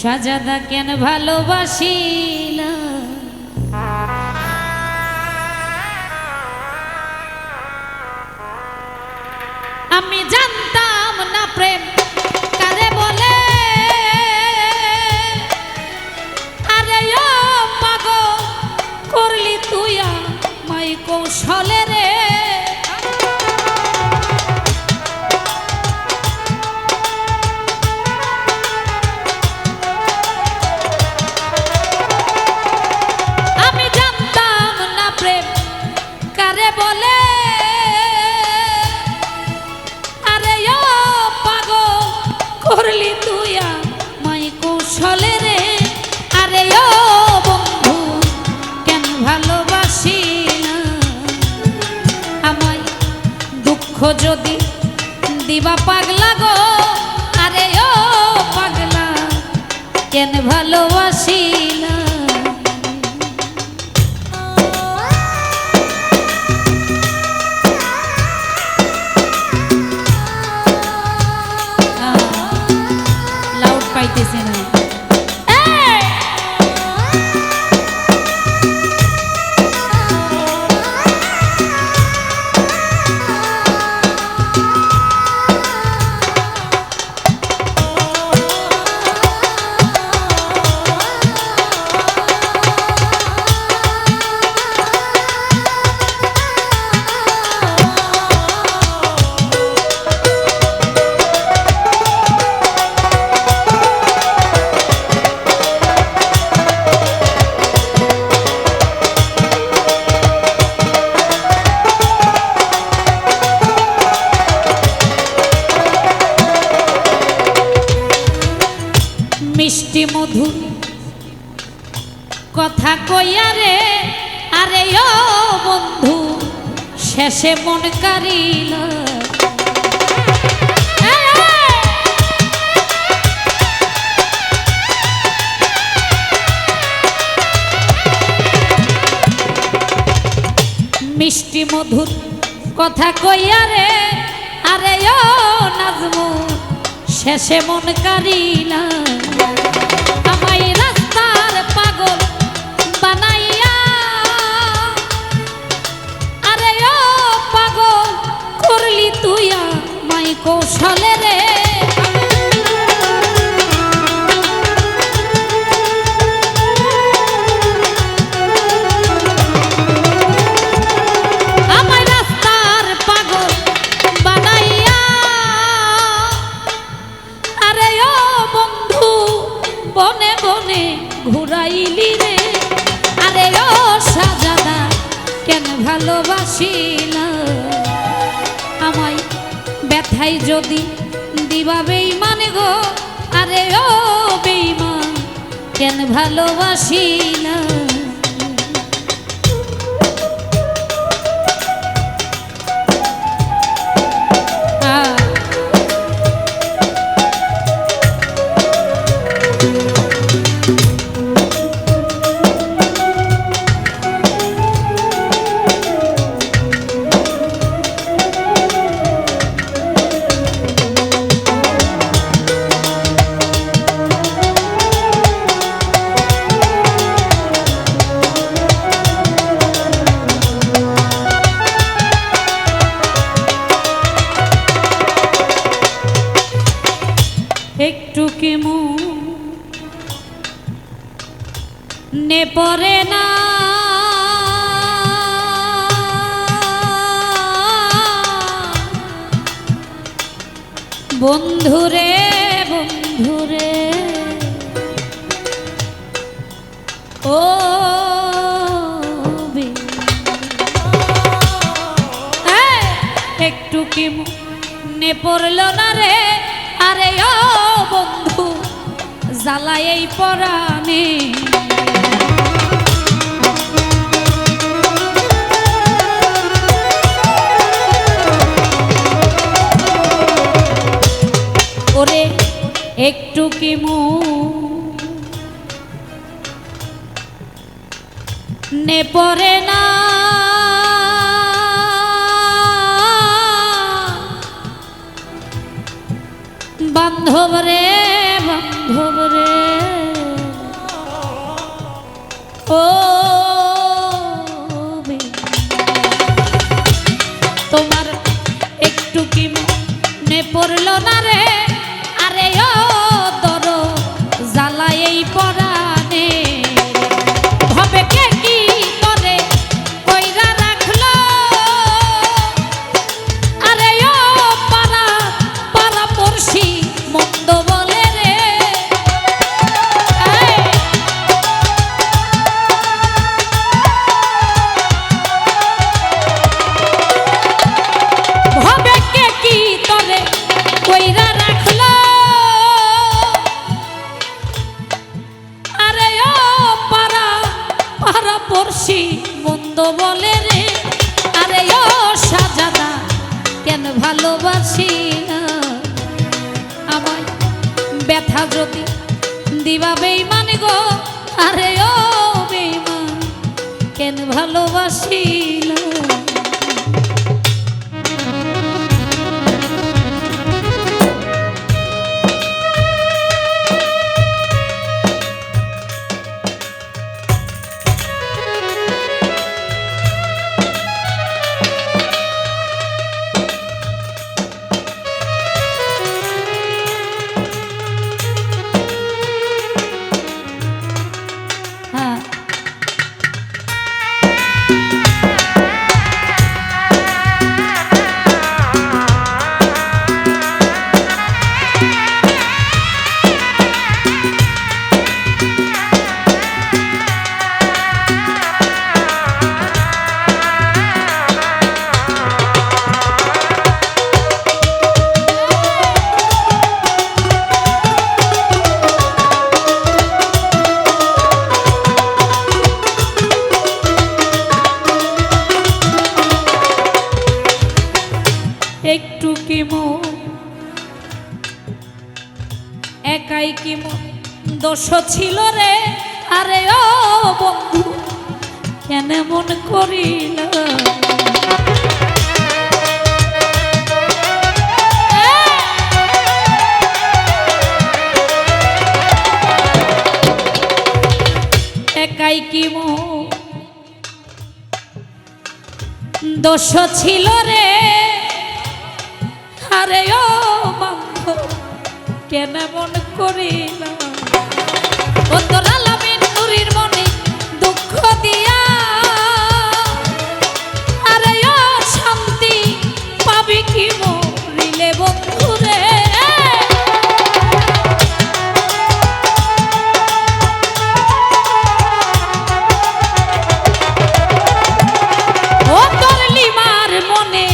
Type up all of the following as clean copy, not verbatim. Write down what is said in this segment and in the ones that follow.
সাজাদা কেন ভালোবাসি না আমি জানতাম না প্রেম কারে বলে আরে ও পাগল করলি তুই মাই কৌশলে রে আমি জানতাম না প্রেম কারে বলে করলি তুই মাই কৌশলে রে আরে ও বন্ধু কেন ভালোবাসি না আমায় দুঃখ যদি দিবা পাগলা গো আরে ও পাগলা কেন ভালোবাসি না পাইতেছে না মিষ্টি মধু কথা কইয়া রে আরে ও বন্ধু শেষে মন কারিল মিষ্টি মধুর কথা কইয়া রে আরে ও নাজমু শেষে মন কারিলা আমায় রাস্তার পাগল বানাইয়া আরে ও পাগল করলি তুই মাই কৌশলে রে আমায় রাস্তার পাগল বানাইয়া আরে ও বন্ধু বনে বনে ঘুরাইলি রে আরে ও সাজাদা কেন ভালোবাসি না আমায় ব্যথাই যদি দিবা বেঈমান গো আরে ও বেঈমান কেন ভালোবাসি না একটু কি মনে পড়ে না বন্ধুরে বন্ধুরে ও একটু কি মনে পড়ল না রে আরে ও বন্ধু জ্বালাই এই পরাণে ওরে একটু কি মনে পড়ে না বান্ধব রে বান্ধব রে পরাণে ভাবে কে কি করে কইরা রাখলো আরে ও পাড়া পাড়া পড়শি মন্দ বলে রে ভাবে কে কি করে কইরা রাখলো আরে ও পাড়া পাড়া পড়শি মন্দ বলে রে আরে ও সাজাদা কেন ভালোবাসি না আমায় ব্যথা যদি দিবা বেঈমান গো আরে ও বেঈমান কেন ভালোবাসি না একটু কি মন একাই কি মন দোষ ছিল রে আরে ও বন্ধু কেন মন করিল একাই কি মন দোষ ছিল রে আরে ও বন্ধু কেন মন করিল ও তোর আলামিন নুরির মনে দুঃখ দিয়া আরে ও শান্তি পাবি কি মরিলে বন্ধু রে ও তোর লিমার মনে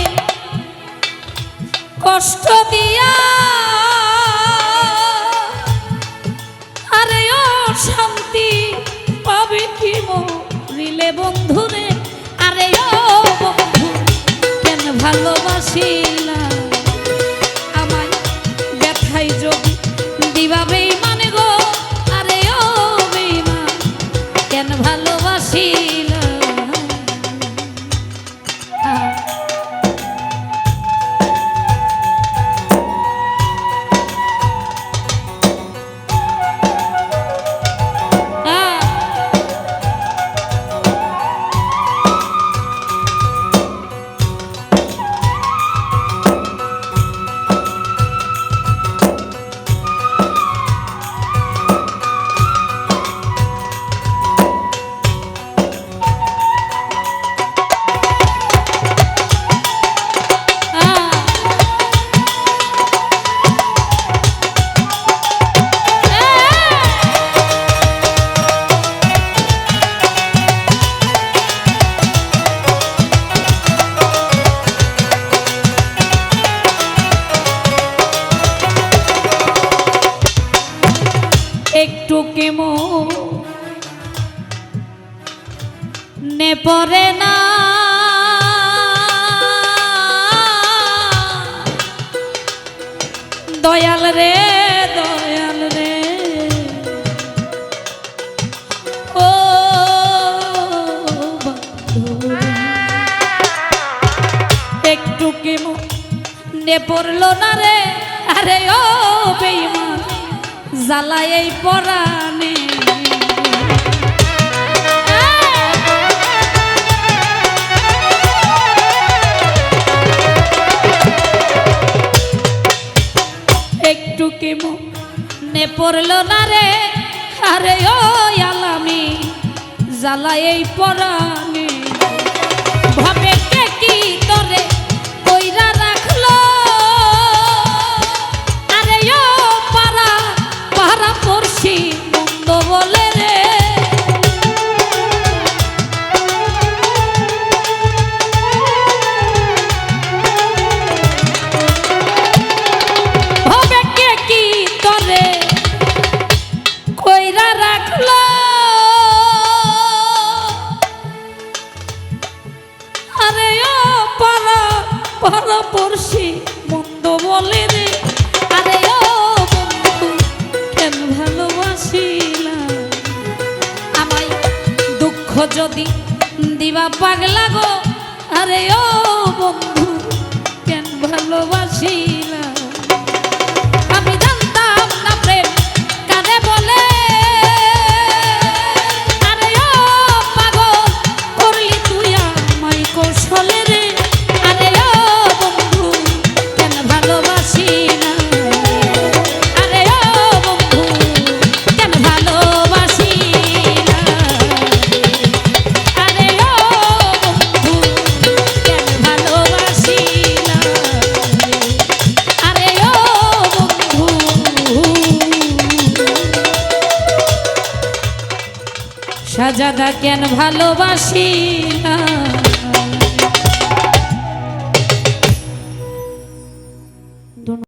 কষ্ট দিয়া আরে ও শান্তি পাবে কি মরিলে বন্ধু রে আরে ও বন্ধু কেন ভালোবাসিলা আমায় ব্যথাই যদি দিবা বেঈমান গো আরে ও বেঈমান কেন ভালোবাসিলা একটু কেমো নে পরে না দয়াল রে ও বন্ধু একটু কেমো নে পড়লো না রে আরে ও বেঈমান জ্বালায় এই পরাণে একটু কি মনে পড়লো না রে আরে ও আলামি জ্বালা এই পরাণে ভাবে কে কি তোরে কইরা রাখলো আরে ও পারা পারা পড়ছি মন্দ বলে রে ভাবে কে কি তোরে কইরা রাখলো আরে ও পারা পারা পড়ছি মন্দ বলে রে আরে ও বন্ধু কেন ভালোবাসিলা আমায় দুঃখ যদি দিবা পাগলা গো আরে ও বন্ধু কেন ভালোবাসিলা আমি জানতাম না প্রেম কারে বলে আরে ও পাগল করলি তুই আমায় কৌশলে রে আরে ও বন্ধু কেন ভালোবাসিলা আরে ও বন্ধু কেন ভালোবাসিলা আরে ও বন্ধু কেন ভালোবাসিলা আরে ও বন্ধু সাজাদা কেন ভালোবাসিলা